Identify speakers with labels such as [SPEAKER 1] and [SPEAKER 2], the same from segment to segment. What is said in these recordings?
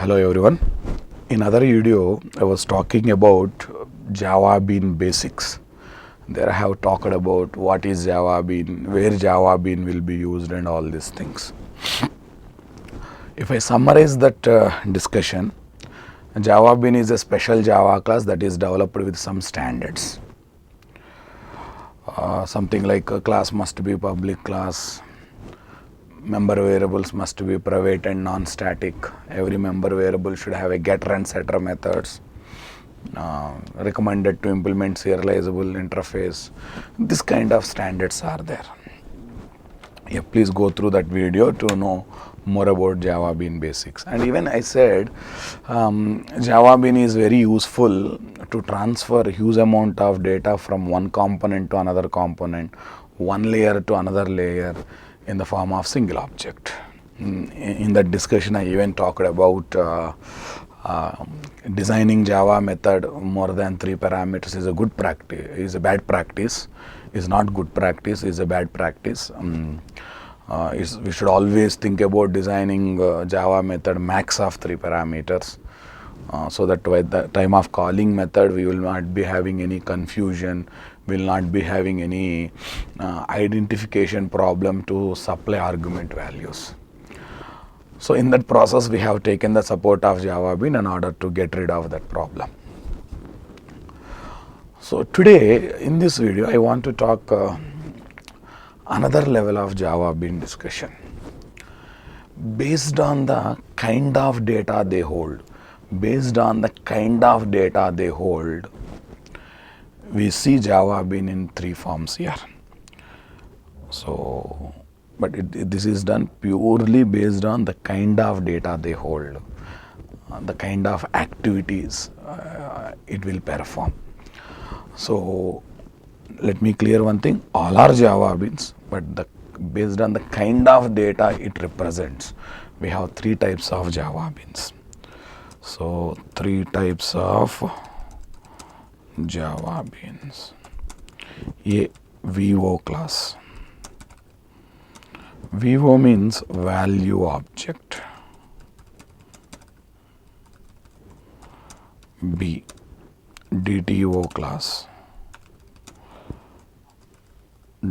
[SPEAKER 1] Hello everyone. In other video, I was talking about Java Bean basics. There I have talked about what is Java Bean, where Java Bean will be used and all these things. If I summarize that discussion, Java Bean is a special Java class that is developed with some standards. Something like a class must be public class, member variables must be private and non-static. Every member variable should have a getter and setter methods. Recommended to implement serializable interface. This kind of standards are there. Yeah, please go through that video to know more about Java Bean basics. And even I said Java Bean is very useful to transfer huge amount of data from one component to another component, one layer to another layer, in the form of single object. In that discussion, I even talked about designing Java method more than 3 parameters is a good practice, is a bad practice, is not good practice, is a bad practice. We should always think about designing Java method max of 3 parameters. So that by the time of calling method, we will not be having any confusion, will not be having any identification problem to supply argument values. So in that process, we have taken the support of Java Bean in order to get rid of that problem. So today in this video, I want to talk another level of Java Bean discussion. Based on the kind of data they hold, we see Java Bean in 3 forms here. So, but this is done purely based on the kind of data they hold, the kind of activities it will perform. So, let me clear one thing, all are Java Beans, but based on the kind of data it represents, we have 3 types of Java Beans. So, 3 types of Java Beans. A VO class. VO means value object. B DTO class.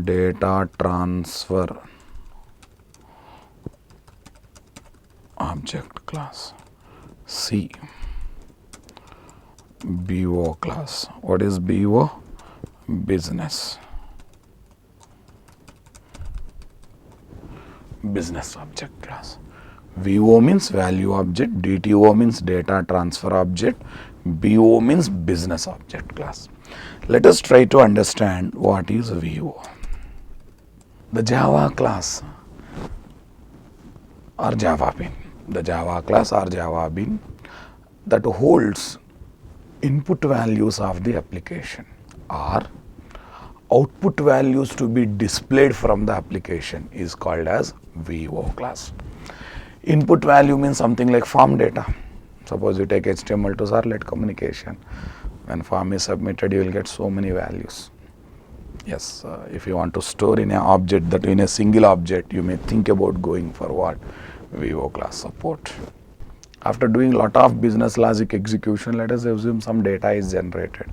[SPEAKER 1] Data transfer object class. C BO class. What is BO? Business object class. VO means value object, DTO means data transfer object, BO means business object class. Let us try to understand what is VO. The Java class or Java Bean, the Java class or Java Bean that holds input values of the application or output values to be displayed from the application is called as VO class. Input value means something like form data. Suppose you take HTML to Servlet communication. When form is submitted, you will get so many values. Yes, if you want to store in an object, that in a single object, you may think about going for what? VO class support. After doing lot of business logic execution, let us assume some data is generated.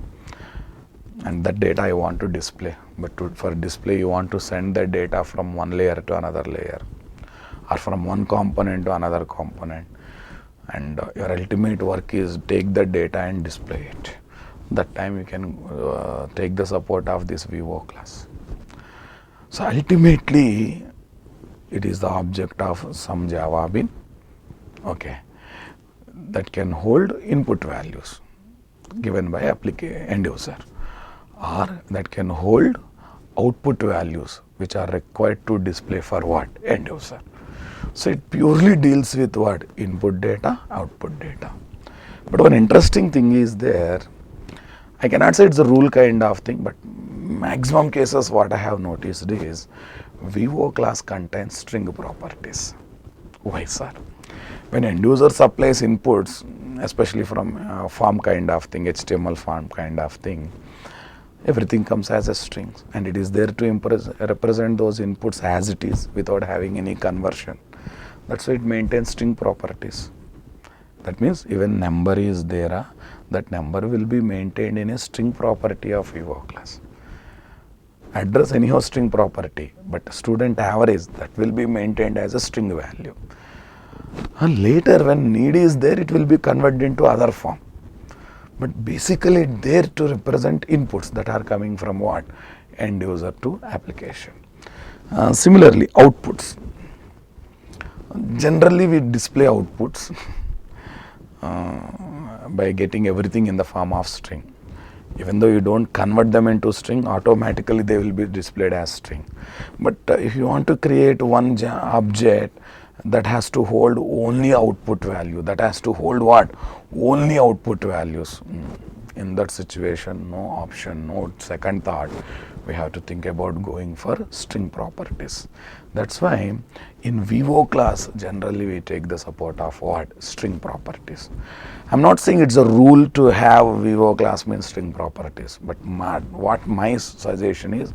[SPEAKER 1] And that data I want to display. But for display, you want to send that data from one layer to another layer or from one component to another component. And your ultimate work is take the data and display it. That time you can take the support of this VO class. So ultimately, it is the object of some Java Bean, okay, that can hold input values given by end user, or that can hold output values which are required to display for what? End user. So it purely deals with what? Input data, output data. But one interesting thing is there, I cannot say it's a rule kind of thing, but maximum cases what I have noticed is VO class contains string properties. Why, sir? When end user supplies inputs, especially from form kind of thing, HTML form kind of thing, everything comes as a string and it is there to represent those inputs as it is without having any conversion. That's why it maintains string properties. That means even number is there, that number will be maintained in a string property of VO class. Address anyhow string property, but student average, that will be maintained as a string value. And later when need is there, it will be converted into other form. But basically there to represent inputs that are coming from what? End user to application. Similarly, outputs. Generally we display outputs by getting everything in the form of string. Even though you don't convert them into string, automatically they will be displayed as string. But if you want to create one object that has to hold only output value, that has to hold what? Only output values. In that situation, no option, no second thought. We have to think about going for string properties. That's why in VO class, generally we take the support of what? String properties. I'm not saying it's a rule to have VO class means string properties, but what my suggestion is,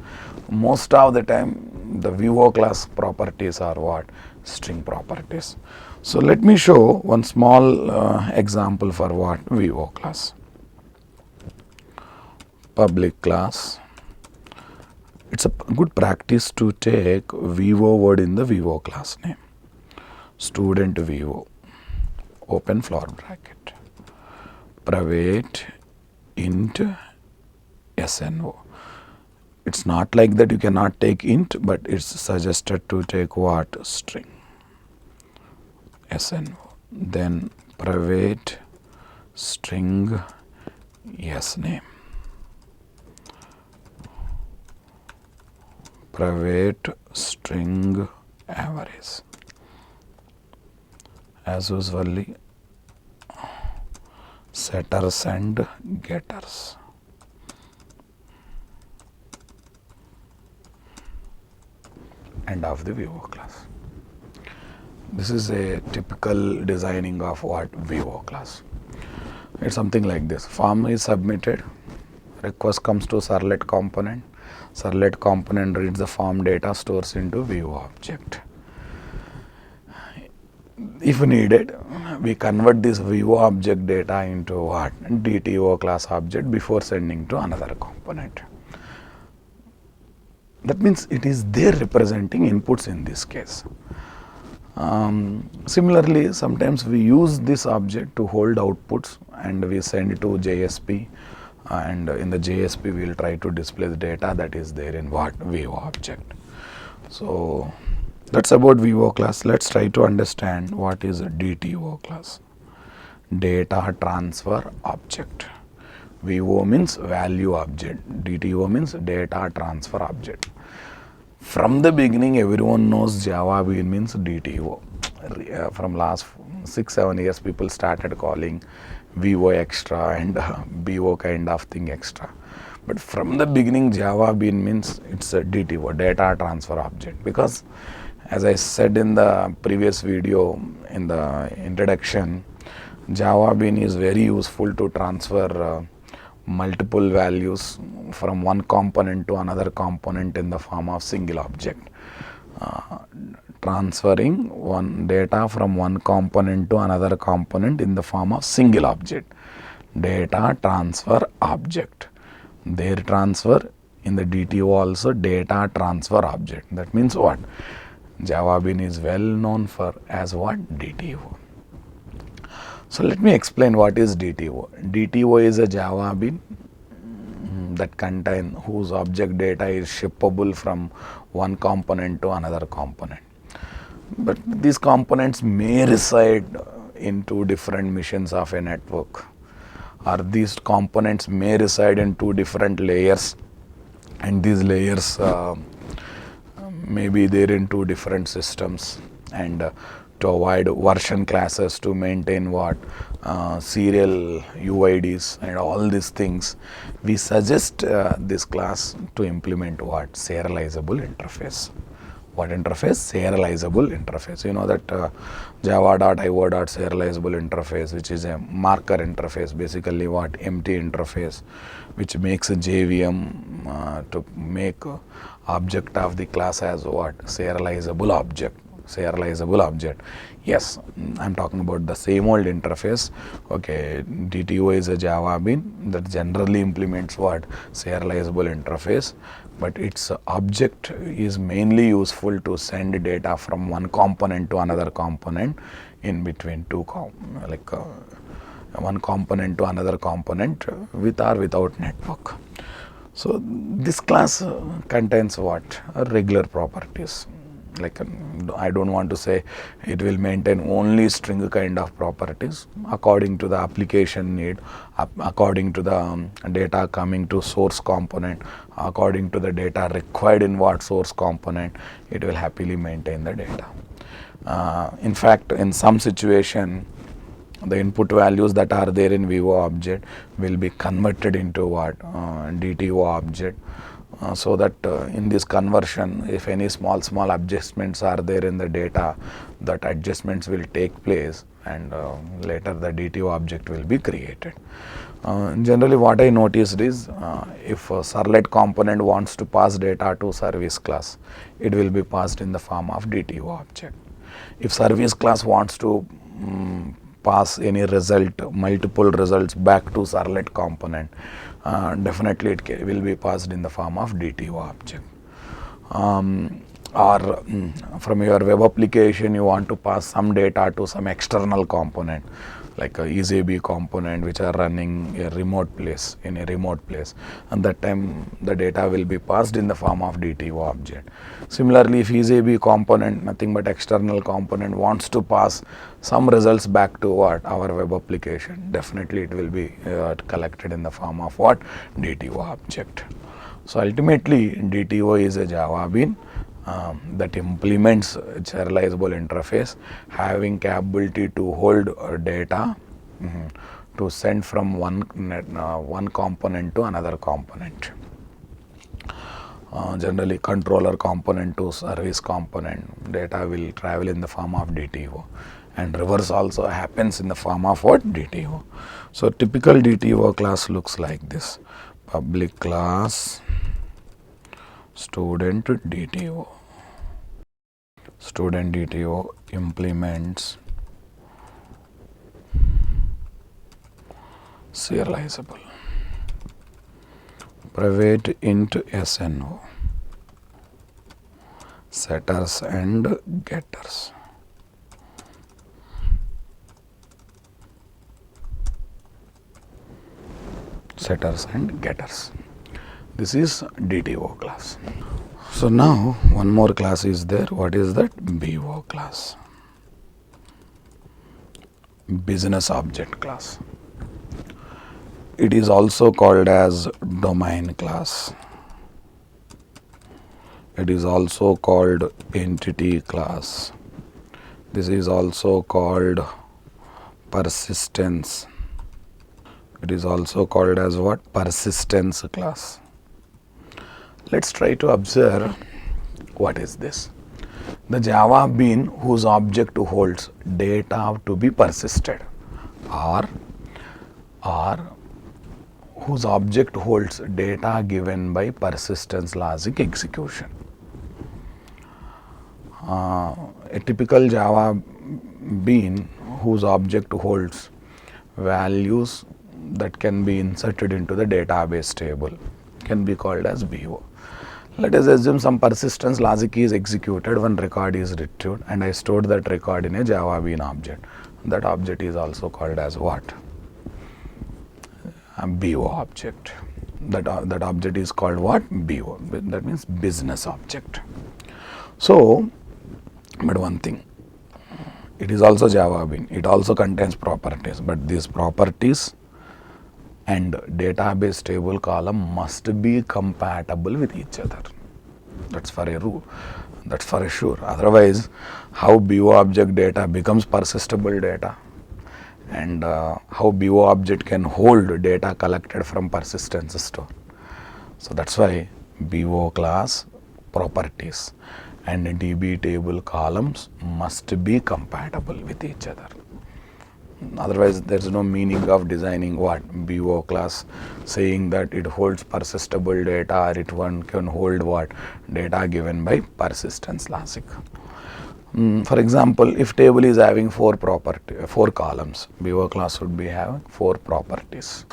[SPEAKER 1] most of the time the VO class properties are what? String properties. So let me show one small example for what? VO class. Public class. It's a good practice to take VO word in the VO class name. Student VO, open floor bracket, private int SNO. It's not like that you cannot take int, but it's suggested to take what? String SNO. Then private string yes name. Private string average. As usually, setters and getters. End of the VO class. This is a typical designing of what? VO class. It's something like this. Form is submitted, request comes to servlet component. Servlet component reads the form data, stores into VO object. If needed, we convert this VO object data into what? DTO class object before sending to another component. That means it is there representing inputs in this case. Similarly, sometimes we use this object to hold outputs and we send it to JSP. And in the JSP we will try to display the data that is there in what? VO object. So that's about VO class. Let's try to understand what is a DTO class. Data transfer object. VO means value object. DTO means data transfer object. From the beginning everyone knows Java means DTO. From last 6-7 years people started calling VO extra and BO kind of thing extra. But from the beginning Java means it's a DTO, data transfer object, because as I said in the previous video in the introduction, Java is very useful to transfer multiple values from one component to another component in the form of single object. Transferring one data from one component to another component in the form of single object. Data transfer object. Their transfer in the DTO also data transfer object. That means what? Java is well known for as what? DTO. So let me explain what is DTO. DTO is a Java bean that contain whose object data is shippable from one component to another component. But these components may reside in two different machines of a network, or these components may reside in two different layers, and these layers may be there in two different systems, and to avoid version classes, to maintain what? Serial UIDs and all these things, we suggest this class to implement what? Serializable interface. What interface? Serializable interface. You know that java.io.serializable interface, which is a marker interface, basically what? Empty interface, which makes a JVM to make object of the class as what? Serializable object. serializable object. Yes, I'm talking about the same old interface. Okay, DTO is a Java bean that generally implements what? Serializable interface, but its object is mainly useful to send data from one component to another component in between one component to another component with or without network. So this class contains what? Regular properties. I don't want to say it will maintain only string kind of properties according to the application need, according to the data coming to source component, according to the data required in what source component, it will happily maintain the data. In fact, in some situation, the input values that are there in Vivo object will be converted into what? DTO object. So that in this conversion, if any small adjustments are there in the data, that adjustments will take place, and later the DTO object will be created. Generally what I noticed is if a servlet component wants to pass data to service class, it will be passed in the form of DTO object. If service class wants to pass any result, multiple results back to servlet component, definitely it will be passed in the form of DTO object. Or from your web application you want to pass some data to some external component like a EasyB component which are running a remote place, in a remote place, and that time the data will be passed in the form of DTO object. Similarly, if EasyB component, nothing but external component, wants to pass some results back to what? Our web application, definitely it will be collected in the form of what? DTO object. So ultimately DTO is a Java bean that implements serializable interface having capability to hold data to send from one component to another component. Generally controller component to service component, data will travel in the form of DTO, and reverse also happens in the form of what? DTO. So typical DTO class looks like this: public class student DTO. Student DTO implements serializable. Private int SNO, setters and getters. Setters and getters. This is DTO class. So now one more class is there. What is that? BO class. Business object class. It is also called as domain class. It is also called entity class. This is also called persistence. It is also called as what? Persistence class. Let's try to observe what is this. The Java bean whose object holds data to be persisted, or whose object holds data given by persistence logic execution. A typical Java bean whose object holds values that can be inserted into the database table can be called as BO. Let us assume some persistence logic is executed when record is retrieved, and I stored that record in a Java bean object. That object is also called as what? A BO object. That object is called what? BO. That means business object. So, but one thing, it is also Java bean. It also contains properties, but these properties and database table column must be compatible with each other. That's for a rule. That's for sure. Otherwise, how BO object data becomes persistible data, and how BO object can hold data collected from persistence store. So that's why BO class properties and DB table columns must be compatible with each other. Otherwise, there is no meaning of designing what? BO class, saying that it holds persistible data, or it one can hold what? Data given by persistence logic. For example, if table is having four columns, BO class would be having 4 properties,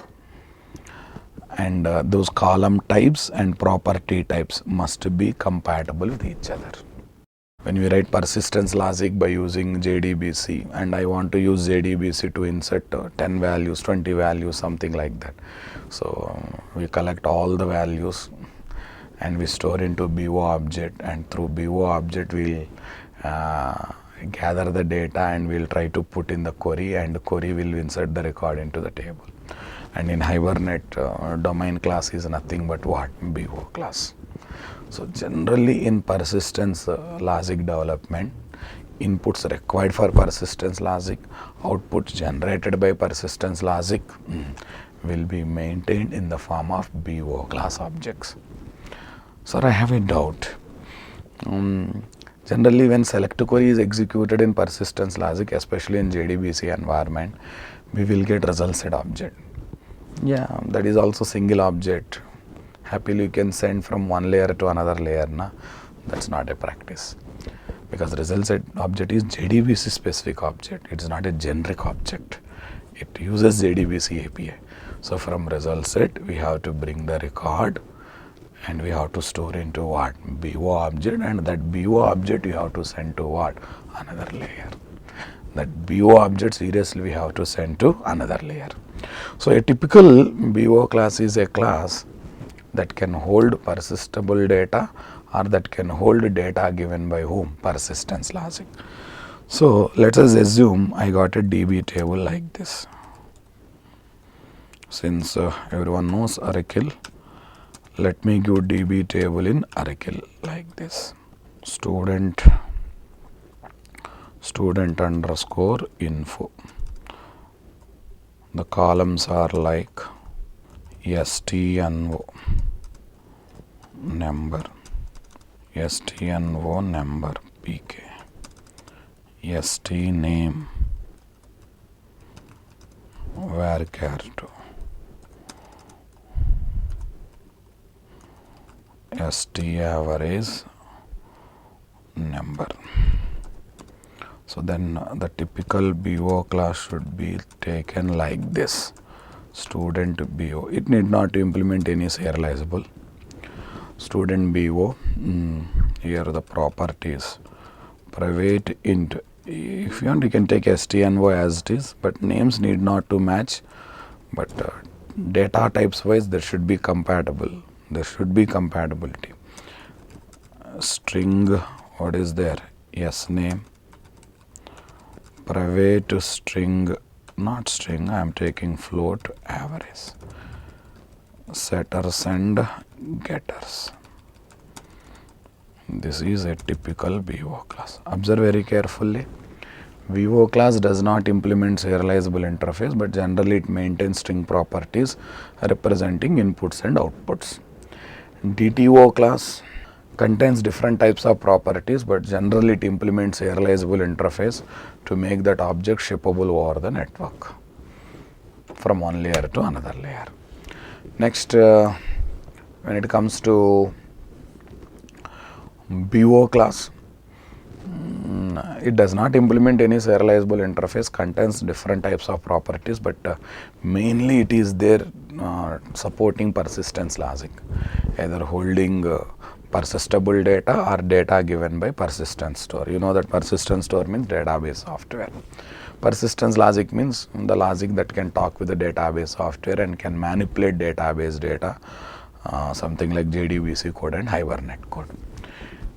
[SPEAKER 1] and those column types and property types must be compatible with each other. When we write persistence logic by using JDBC, and I want to use JDBC to insert 10 values, 20 values, something like that. So we collect all the values and we store into BO object, and through BO object we'll gather the data and we'll try to put in the query, and the query will insert the record into the table. And in Hibernate, domain class is nothing but what? BO class. So generally in persistence logic development, inputs required for persistence logic, outputs generated by persistence logic will be maintained in the form of BO class objects. Sir, I have a doubt. Generally when select query is executed in persistence logic, especially in JDBC environment, we will get result set object. Yeah, that is also single object. Happily you can send from one layer to another layer. That's not a practice, because result set object is JDBC specific object. It is not a generic object. It uses JDBC API. So from result set we have to bring the record and we have to store into what? BO object, and that BO object you have to send to what? Another layer. That BO object seriously we have to send to another layer. So a typical BO class is a class that can hold persistable data, or that can hold data given by whom? Persistence logic. So let us assume I got a DB table like this. Since everyone knows Oracle, let me give DB table in Oracle like this. Student underscore info. The columns are like STNO number, STNO number PK, ST name, varchar2, ST average number. So then the typical BO class should be taken like this. Student BO. It need not implement any serializable. Student BO. Here are the properties. Private int. If you want, you can take STNO as it is, but names need not to match. But data types wise, there should be compatible. There should be compatibility. String. What is there? Yes name. Private string. Not string, I am taking float average. Setters and getters. This is a typical BO class. Observe very carefully. BO class does not implement serializable interface, but generally it maintains string properties representing inputs and outputs. DTO class contains different types of properties, but generally it implements serializable interface to make that object shippable over the network from one layer to another layer. Next, when it comes to BO class, it does not implement any serializable interface, contains different types of properties, but mainly it is there supporting persistence logic, either holding persistable data or data given by persistence store. You know that persistence store means database software. Persistence logic means the logic that can talk with the database software and can manipulate database data, something like JDBC code and Hibernate code.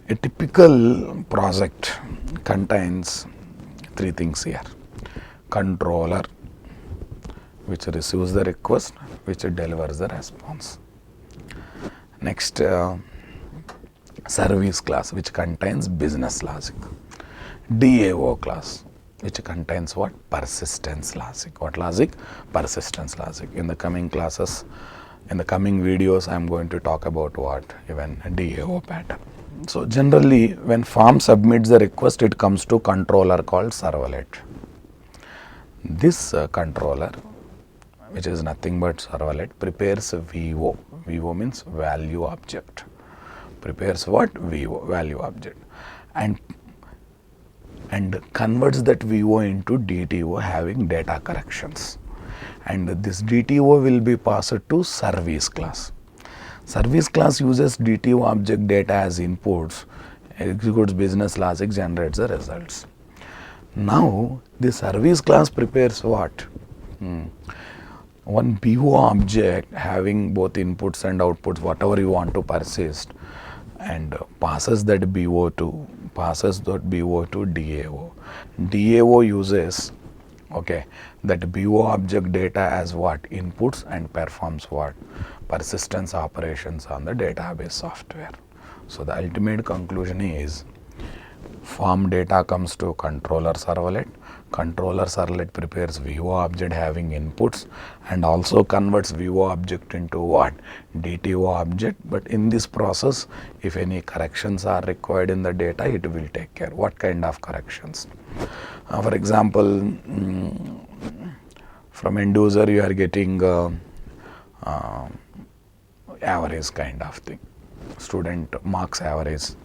[SPEAKER 1] A typical project contains 3 things here. Controller, which receives the request, which delivers the response. Next, service class, which contains business logic. DAO class, which contains what? Persistence logic. What logic? Persistence logic. In the coming classes, in the coming videos, I am going to talk about what? Even DAO pattern. So generally, when form submits the request, it comes to controller called servlet. This controller, which is nothing but servlet, prepares a VO. VO means value object. Prepares what? VO, value object. And and converts that VO into DTO having data corrections. And this DTO will be passed to service class. Service class uses DTO object data as inputs, executes business logic, generates the results. Now the service class prepares what? One BO object having both inputs and outputs, whatever you want to persist, and passes that BO to DAO. DAO uses that BO object data as what? Inputs, and performs what? Persistence operations on the database software. So the ultimate conclusion is form data comes to controller servlet. Controller servlet prepares VO object having inputs and also converts VO object into what? DTO object. But in this process, if any corrections are required in the data, it will take care. What kind of corrections? For example, from end user you are getting average kind of thing. Student marks average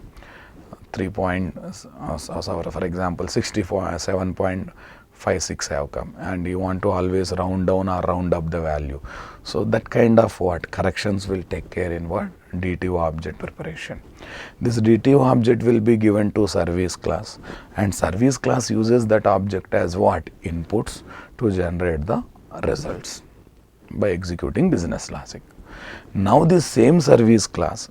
[SPEAKER 1] 3 point, for example 67.56 have come, and you want to always round down or round up the value. So that kind of what? Corrections will take care in what? DTO object preparation. This DTO object will be given to service class, and service class uses that object as what? Inputs to generate the results by executing business logic. Now this same service class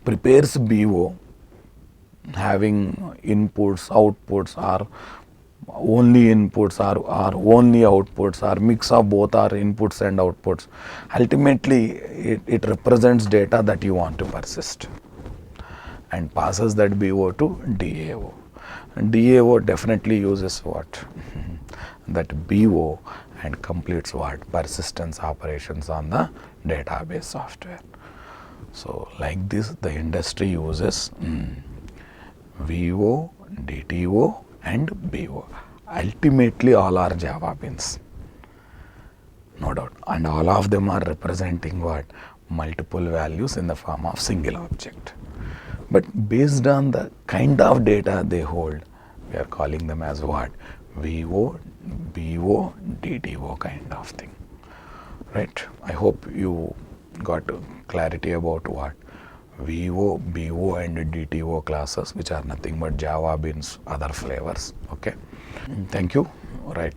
[SPEAKER 1] prepares BO having inputs, outputs, or only inputs, or only outputs, or mix of both, are inputs and outputs. Ultimately it represents data that you want to persist and passes that BO to DAO. DAO definitely uses what? That BO and completes what? Persistence operations on the database software. So like this the industry uses VO, DTO and BO. Ultimately all are Java beans, no doubt, and all of them are representing what? Multiple values in the form of single object. But based on the kind of data they hold, we are calling them as what? VO, BO, DTO kind of thing, right? I hope you got clarity about what VO, BO and DTO classes, which are nothing but Java beans, other flavors. Okay, thank you. Right,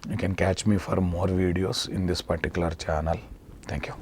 [SPEAKER 1] you can catch me for more videos in this particular channel. Thank you.